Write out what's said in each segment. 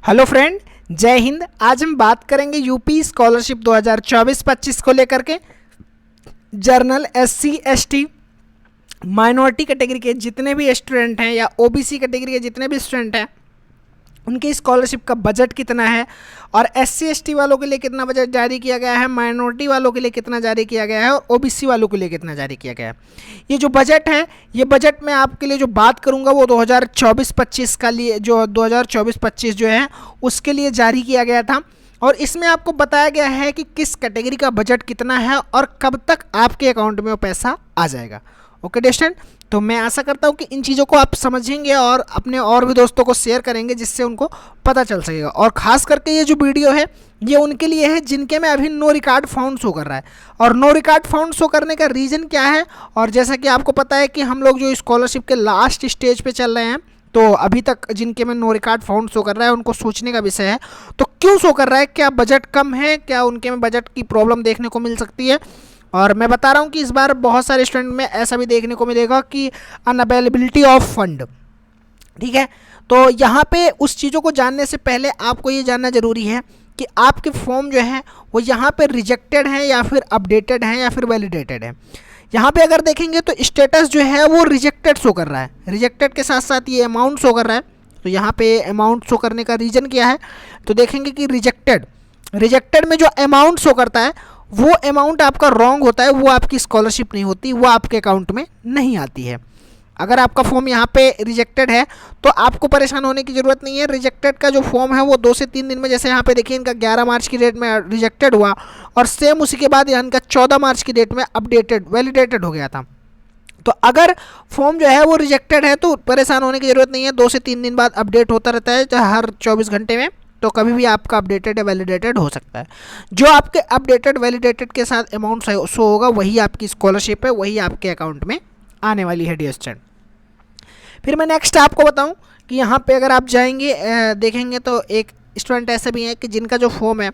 Hello friend, जय हिंद। आज हम बात करेंगे यूपी स्कॉलरशिप 2024-25 को लेकर के। Journal SC ST minority category के जितने भी स्टूडेंट हैं या ओबीसी कैटेगरी के जितने भी स्टूडेंट हैं उनकी स्कॉलरशिप का बजट कितना है और एससी एसटी वालों के लिए कितना बजट जारी किया गया है, माइनॉरिटी वालों के लिए कितना जारी किया गया है और ओबीसी वालों के लिए कितना जारी किया गया है। ये जो बजट है, ये बजट मैं आपके लिए जो बात करूंगा वो 2024-25 का लिए जो 2024-25 जो है उसके लिए जारी किया गया था। और इसमें आपको बताया गया है कि किस कैटेगरी का बजट कितना है और कब तक आपके अकाउंट में वो पैसा आ जाएगा। ओके स्टूडेंट, तो मैं आशा करता हूँ कि इन चीज़ों को आप समझेंगे और अपने और भी दोस्तों को शेयर करेंगे जिससे उनको पता चल सकेगा। और ख़ास करके ये जो वीडियो है ये उनके लिए है जिनके में अभी नो रिकॉर्ड फाउंड शो कर रहा है। और नो रिकॉर्ड फाउंड शो करने का रीज़न क्या है, और जैसा कि आपको पता है कि हम लोग जो स्कॉलरशिप के लास्ट स्टेज पे चल रहे हैं, तो अभी तक जिनके में नो रिकॉर्ड फाउंड शो कर रहा है उनको सोचने का विषय है। तो क्यों शो कर रहा है, क्या बजट कम है, क्या उनके में बजट की प्रॉब्लम देखने को मिल सकती है। और मैं बता रहा हूँ कि इस बार बहुत सारे स्टूडेंट में ऐसा भी देखने को मिलेगा कि अनअवेलेबिलिटी ऑफ फंड। ठीक है, तो यहाँ पे उस चीज़ों को जानने से पहले आपको ये जानना ज़रूरी है कि आपके फॉर्म जो है वो यहाँ पे रिजेक्टेड है या फिर अपडेटेड है या फिर वैलिडेटेड है। यहाँ पे अगर देखेंगे तो स्टेटस जो है वो रिजेक्टेड शो कर रहा है। रिजेक्टेड के साथ साथ ये अमाउंट शो कर रहा है। तो यहाँ पे अमाउंट शो करने का रीज़न क्या है, तो देखेंगे कि रिजेक्टेड में जो अमाउंट शो करता है वो अमाउंट आपका रॉन्ग होता है, वो आपकी स्कॉलरशिप नहीं होती, वो आपके अकाउंट में नहीं आती है। अगर आपका फॉर्म यहाँ पे रिजेक्टेड है तो आपको परेशान होने की ज़रूरत नहीं है। रिजेक्टेड का जो फॉर्म है वो 2 से 3 दिन में, जैसे यहाँ पे देखिए इनका 11 मार्च की डेट में रिजेक्टेड हुआ और सेम उसी के बाद इनका 14 मार्च की डेट में अपडेटेड वैलिडेटेड हो गया था। तो अगर फॉर्म जो है वो रिजेक्टेड है तो परेशान होने की ज़रूरत नहीं है। 2 से 3 दिन बाद अपडेट होता रहता है, चाहे हर 24 घंटे में, तो कभी भी आपका अपडेटेड या वैलिडेटेड हो सकता है। जो आपके अपडेटेड वैलिडेटेड के साथ अमाउंट शो होगा वही आपकी स्कॉलरशिप है, वही आपके अकाउंट में आने वाली है डियर स्टूडेंट। फिर मैं नेक्स्ट आपको बताऊं कि यहाँ पे अगर आप जाएंगे देखेंगे तो एक स्टूडेंट ऐसे भी हैं कि जिनका जो फॉर्म है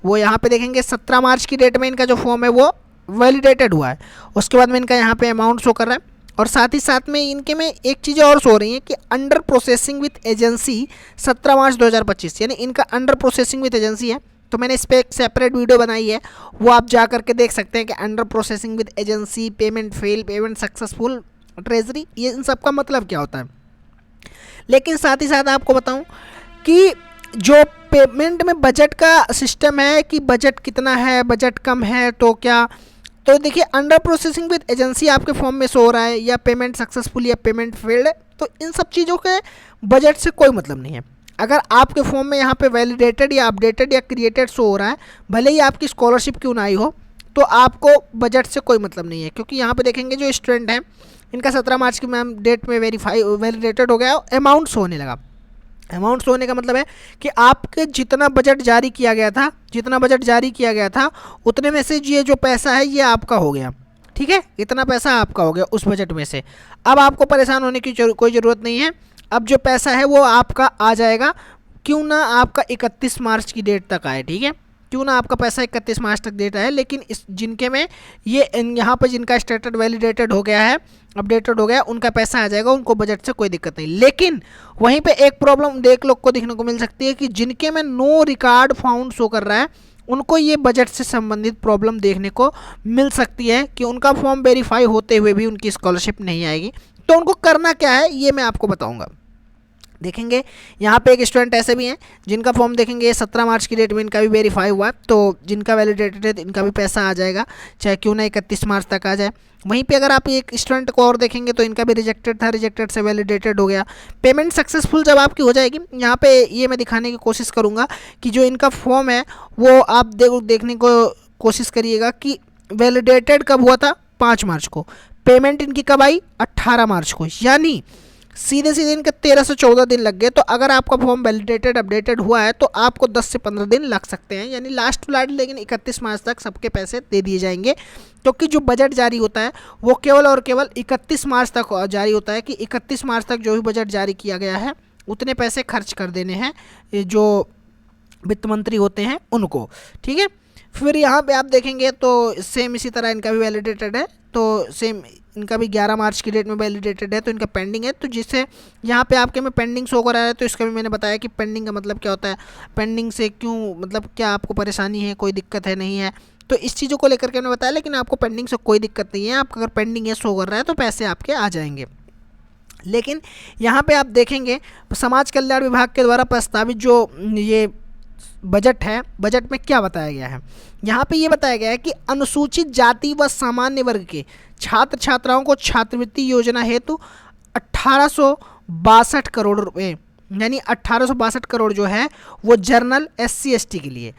वो यहाँ पे देखेंगे 17 मार्च की डेट में इनका जो फॉर्म है वो वैलिडेटेड हुआ है। उसके बाद में इनका यहाँ पे अमाउंट शो कर रहा है और साथ ही साथ में इनके में एक चीज़ और शो हो रही है कि अंडर प्रोसेसिंग विथ एजेंसी 17 मार्च 2025, यानी इनका अंडर प्रोसेसिंग विथ एजेंसी है। तो मैंने इस पर एक सेपरेट वीडियो बनाई है, वो आप जा करके देख सकते हैं कि under processing with agency, payment fail, payment successful, treasury, ये इन सब का मतलब क्या होता है। लेकिन साथ ही साथ आपको बताऊं कि जो पेमेंट में बजट का सिस्टम है कि बजट कितना है, बजट कम है तो क्या, तो देखिए अंडर प्रोसेसिंग विद एजेंसी आपके फॉर्म में शो हो रहा है या पेमेंट सक्सेसफुल या पेमेंट फेल्ड है, तो इन सब चीज़ों के बजट से कोई मतलब नहीं है। अगर आपके फॉर्म में यहाँ पे वैलिडेटेड या अपडेटेड या क्रिएटेड शो हो रहा है, भले ही आपकी स्कॉलरशिप क्यों ना आई हो, तो आपको बजट से कोई मतलब नहीं है। क्योंकि यहाँ पे देखेंगे जो स्टूडेंट हैं इनका 17 मार्च की मैम डेट में वैलिडेटेड हो गया, अमाउंट शो होने लगा। अमाउंट शो होने का मतलब है कि आपके जितना बजट जारी किया गया था उतने में से ये जो पैसा है ये आपका हो गया। ठीक है, इतना पैसा आपका हो गया उस बजट में से। अब आपको परेशान होने की कोई ज़रूरत नहीं है। अब जो पैसा है वो आपका आ जाएगा, क्यों ना आपका 31 मार्च की डेट तक आए। ठीक है, क्यों ना आपका पैसा 31 मार्च तक डेट है। लेकिन इस जिनके में ये यहाँ पर जिनका स्टेटस वैलिडेटेड हो गया है, अपडेटेड हो गया, उनका पैसा आ जाएगा, उनको बजट से कोई दिक्कत नहीं। लेकिन वहीं पे एक प्रॉब्लम देख लोग को देखने को मिल सकती है कि जिनके में नो रिकॉर्ड फाउंड शो कर रहा है उनको ये बजट से संबंधित प्रॉब्लम देखने को मिल सकती है कि उनका फॉर्म वेरीफाई होते हुए भी उनकी स्कॉलरशिप नहीं आएगी। तो उनको करना क्या है ये मैं आपको बताऊँगा। देखेंगे यहाँ पे एक स्टूडेंट ऐसे भी हैं जिनका फॉर्म देखेंगे 17 मार्च की डेट में इनका भी वेरीफाई हुआ, तो जिनका वैलिडेटेड है इनका भी पैसा आ जाएगा, चाहे क्यों ना 31 मार्च तक आ जाए। वहीं पे अगर आप एक स्टूडेंट को और देखेंगे तो इनका भी रिजेक्टेड था, रिजेक्टेड से वैलिडेटेड हो गया। पेमेंट सक्सेसफुल जब आपकी हो जाएगी, यहाँ पे ये मैं दिखाने की कोशिश करूँगा कि जो इनका फॉर्म है वो आप देखने को कोशिश करिएगा कि वैलिडेटेड कब हुआ था, 5 मार्च को। पेमेंट इनकी कब आई, 18 मार्च को, यानी सीधे इनके 13 से 14 दिन लग गए। तो अगर आपका फॉर्म वैलिडेटेड अपडेटेड हुआ है तो आपको 10 से 15 दिन लग सकते हैं, यानी लास्ट टू लास्ट, लेकिन 31 मार्च तक सबके पैसे दे दिए जाएंगे। क्योंकि जो बजट जारी होता है वो केवल और केवल 31 मार्च तक जारी होता है कि 31 मार्च तक जो भी बजट जारी किया गया है उतने पैसे खर्च कर देने हैं जो वित्त मंत्री होते हैं उनको। ठीक है, फिर यहाँ पे आप देखेंगे तो सेम इसी तरह इनका भी वैलिडेटेड है, तो सेम इनका भी 11 मार्च की डेट में वैलिडेटेड है, तो इनका पेंडिंग है। तो जिससे यहाँ पे आपके में पेंडिंग शो कर रहा है, तो इसका भी मैंने बताया कि पेंडिंग का मतलब क्या होता है, पेंडिंग से क्यों, मतलब क्या आपको परेशानी है, कोई दिक्कत है नहीं है, तो इस चीज़ों को लेकर के मैंने बताया। लेकिन आपको पेंडिंग से कोई दिक्कत नहीं है, आपका अगर पेंडिंग है शो कर रहा है तो पैसे आपके आ जाएंगे। लेकिन यहाँ पे आप देखेंगे समाज कल्याण विभाग के द्वारा प्रस्तावित जो ये बजट है, बजट में क्या बताया गया है, यहाँ पे ये बताया गया है कि अनुसूचित जाति व सामान्य वर्ग के छात्र छात्राओं को छात्रवृत्ति योजना हेतु 1862 करोड़ रुपए, यानी 1862 करोड़ जो है वो जर्नल SC ST के लिए।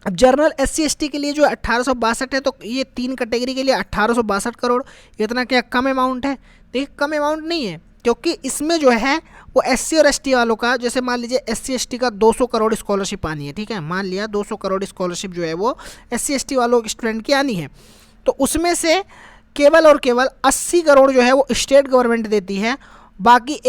अब जर्नल SC ST के लिए जो 1862 है, तो ये 3 कैटेगरी के लिए 1862 करोड़, इतना क्या कम अमाउंट है? देखिए कम अमाउंट नहीं है, क्योंकि इसमें जो है वो SC और ST वालों का, जैसे मान लीजिए SC ST का 200 करोड़ स्कॉलरशिप आनी है, ठीक है, मान लिया 200 करोड़ स्कॉलरशिप जो है वो SC ST वालों स्टूडेंट की आनी है, तो उसमें से केवल और केवल 80 करोड़ जो है वो स्टेट गवर्नमेंट देती है, बाकी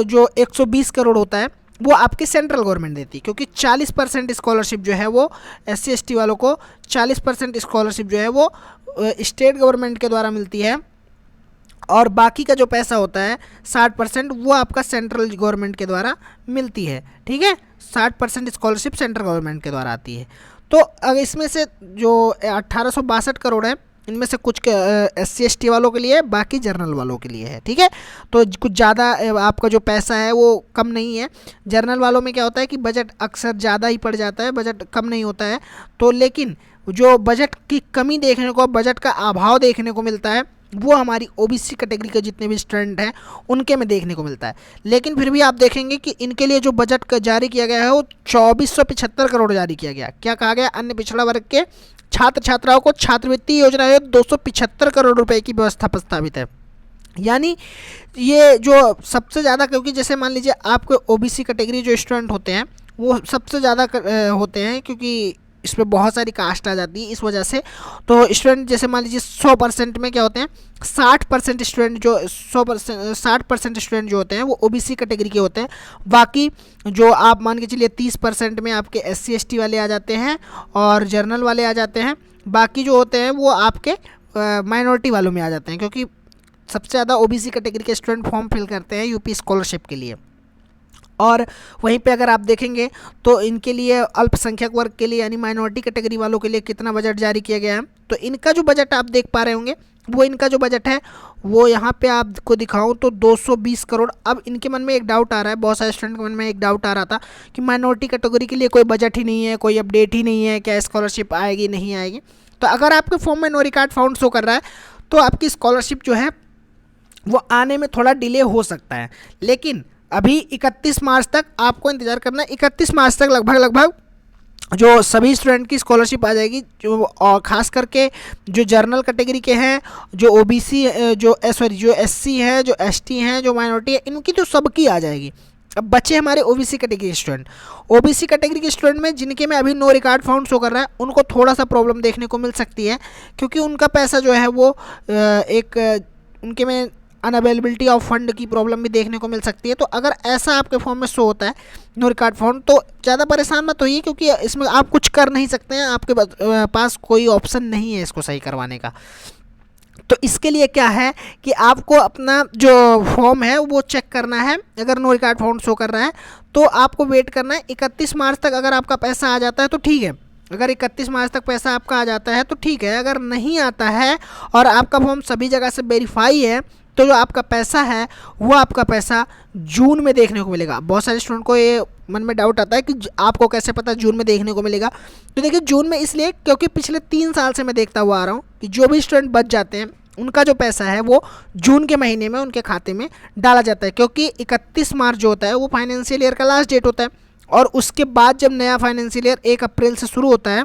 जो 120 करोड़ होता है वो आपकी सेंट्रल गवर्नमेंट देती है, क्योंकि 40% स्कॉलरशिप जो है वो SC ST वालों को 40% स्कॉलरशिप जो है वो स्टेट गवर्नमेंट के द्वारा मिलती है, और बाकी का जो पैसा होता है 60% वो आपका सेंट्रल गवर्नमेंट के द्वारा मिलती है, ठीक है, 60% स्कॉलरशिप सेंट्रल गवर्नमेंट के द्वारा आती है। तो अगर इसमें से जो 1862 करोड़ है, इनमें से कुछ SC ST वालों के लिए है, बाकी जर्नल वालों के लिए है, ठीक है। तो कुछ ज़्यादा आपका जो पैसा है वो कम नहीं है। जर्नल वालों में क्या होता है कि बजट अक्सर ज़्यादा ही पड़ जाता है, बजट कम नहीं होता है। तो लेकिन जो बजट की कमी देखने को, बजट का अभाव देखने को मिलता है, वो हमारी OBC कैटेगरी के जितने भी स्टूडेंट हैं उनके में देखने को मिलता है। लेकिन फिर भी आप देखेंगे कि इनके लिए जो बजट जारी किया गया है वो 2475 करोड़ जारी किया गया। क्या कहा गया? अन्य पिछड़ा वर्ग के छात्र छात्राओं को छात्रवृत्ति योजना है 275 करोड़ रुपए की व्यवस्था प्रस्तावित है। यानी ये जो सबसे ज़्यादा, क्योंकि जैसे मान लीजिए आपको OBC कैटेगरी जो स्टूडेंट होते हैं वो सबसे ज़्यादा होते हैं, क्योंकि इसमें बहुत सारी कास्ट आ जाती है, इस वजह से। तो स्टूडेंट जैसे मान लीजिए 100% में क्या होते हैं, 60% स्टूडेंट जो 60% स्टूडेंट जो होते हैं वो OBC कैटेगरी के होते हैं। बाकी जो आप मान के चलिए 30% में आपके SC ST वाले आ जाते हैं और जर्नल वाले आ जाते हैं। बाकी जो होते हैं वो आपके माइनॉरिटी वालों में आ जाते हैं, क्योंकि सबसे ज़्यादा OBC कैटेगरी के स्टूडेंट फॉर्म फिल करते हैं यूपी स्कॉलरशिप के लिए। और वहीं पे अगर आप देखेंगे तो इनके लिए अल्पसंख्यक वर्ग के लिए यानी माइनॉरिटी कैटेगरी वालों के लिए कितना बजट जारी किया गया है, तो इनका जो बजट आप देख पा रहे होंगे वो इनका जो बजट है वो यहाँ पे आपको दिखाऊं तो 220 करोड़। अब इनके मन में एक डाउट आ रहा है, बहुत सारे स्टूडेंट के मन में एक डाउट आ रहा था कि माइनॉरिटी कैटेगरी के लिए कोई बजट ही नहीं है, कोई अपडेट ही नहीं है, क्या स्कॉलरशिप आएगी नहीं आएगी। तो अगर आपके फॉर्म में नो रिकॉर्ड फाउंड शो कर रहा है तो आपकी स्कॉलरशिप जो है वो आने में थोड़ा डिले हो सकता है। लेकिन अभी 31 मार्च तक आपको इंतज़ार करना है। 31 मार्च तक लगभग जो सभी स्टूडेंट की स्कॉलरशिप आ जाएगी, जो और ख़ास करके जो जर्नल कैटेगरी के हैं, जो OBC जो SC है, जो ST हैं, जो माइनॉरिटी है, इनकी तो सबकी आ जाएगी। अब बच्चे हमारे OBC कैटेगरी के स्टूडेंट, OBC कैटेगरी के स्टूडेंट में जिनके में अभी नो रिकॉर्ड फाउंड शो कर रहा है उनको थोड़ा सा प्रॉब्लम देखने को मिल सकती है, क्योंकि उनका पैसा जो है वो उनके में अनअवेलेबिलिटी ऑफ फंड की प्रॉब्लम भी देखने को मिल सकती है। तो अगर ऐसा आपके फॉर्म में शो होता है नो रिकॉर्ड फाउंड, तो ज़्यादा परेशान मत होइए, क्योंकि इसमें आप कुछ कर नहीं सकते हैं, आपके पास कोई ऑप्शन नहीं है इसको सही करवाने का। तो इसके लिए क्या है कि आपको अपना जो फॉर्म है वो चेक करना है। अगर नो रिकॉर्ड फाउंड शो कर रहा है तो आपको वेट करना है 31 मार्च तक। अगर आपका पैसा आ जाता है तो ठीक है, अगर 31 मार्च तक पैसा आपका आ जाता है तो ठीक है। अगर नहीं आता है और आपका फॉर्म सभी जगह से वेरीफाई है तो जो आपका पैसा है वो आपका पैसा जून में देखने को मिलेगा। बहुत सारे स्टूडेंट को ये मन में डाउट आता है कि आपको कैसे पता जून में देखने को मिलेगा। तो देखिए जून में इसलिए क्योंकि पिछले 3 साल से मैं देखता हुआ आ रहा हूँ कि जो भी स्टूडेंट बच जाते हैं उनका जो पैसा है वो जून के महीने में उनके खाते में डाला जाता है, क्योंकि 31 मार्च जो होता है वो फाइनेंशियल ईयर का लास्ट डेट होता है। और उसके बाद जब नया फाइनेंशियल ईयर 1 अप्रैल से शुरू होता है,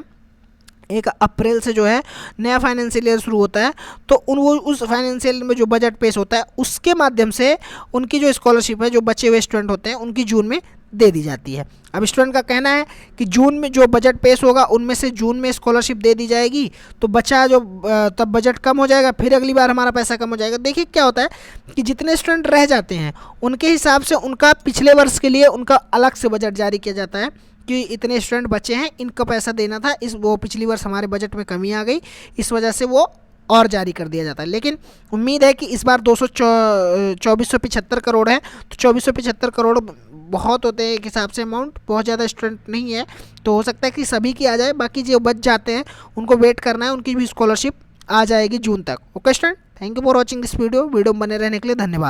1 अप्रैल से जो है नया फाइनेंशियल ईयर शुरू होता है, तो उस फाइनेंशियल में जो बजट पेश होता है उसके माध्यम से उनकी जो स्कॉलरशिप है, जो बचे हुए स्टूडेंट होते हैं उनकी जून में दे दी जाती है। अब स्टूडेंट का कहना है कि जून में जो बजट पेश होगा उनमें से जून में स्कॉलरशिप दे दी जाएगी, तो बचा जो तब बजट कम हो जाएगा, फिर अगली बार हमारा पैसा कम हो जाएगा। देखिए क्या होता है कि जितने स्टूडेंट रह जाते हैं उनके हिसाब से उनका पिछले वर्ष के लिए उनका अलग से बजट जारी किया जाता है कि इतने स्टूडेंट बचे हैं, इनका पैसा देना था, इस वो पिछली वर्ष हमारे बजट में कमी आ गई, इस वजह से वो और जारी कर दिया जाता है। लेकिन उम्मीद है कि इस बार 2475 करोड़ है, तो 2475 करोड़ बहुत होते हैं एक हिसाब से, अमाउंट बहुत ज़्यादा स्टूडेंट नहीं है, तो हो सकता है कि सभी की आ जाए। बाकी जो बच जाते हैं उनको वेट करना है, उनकी भी स्कॉलरशिप आ जाएगी जून तक। Okay student, thank you for watching this video में बने रहने के लिए धन्यवाद।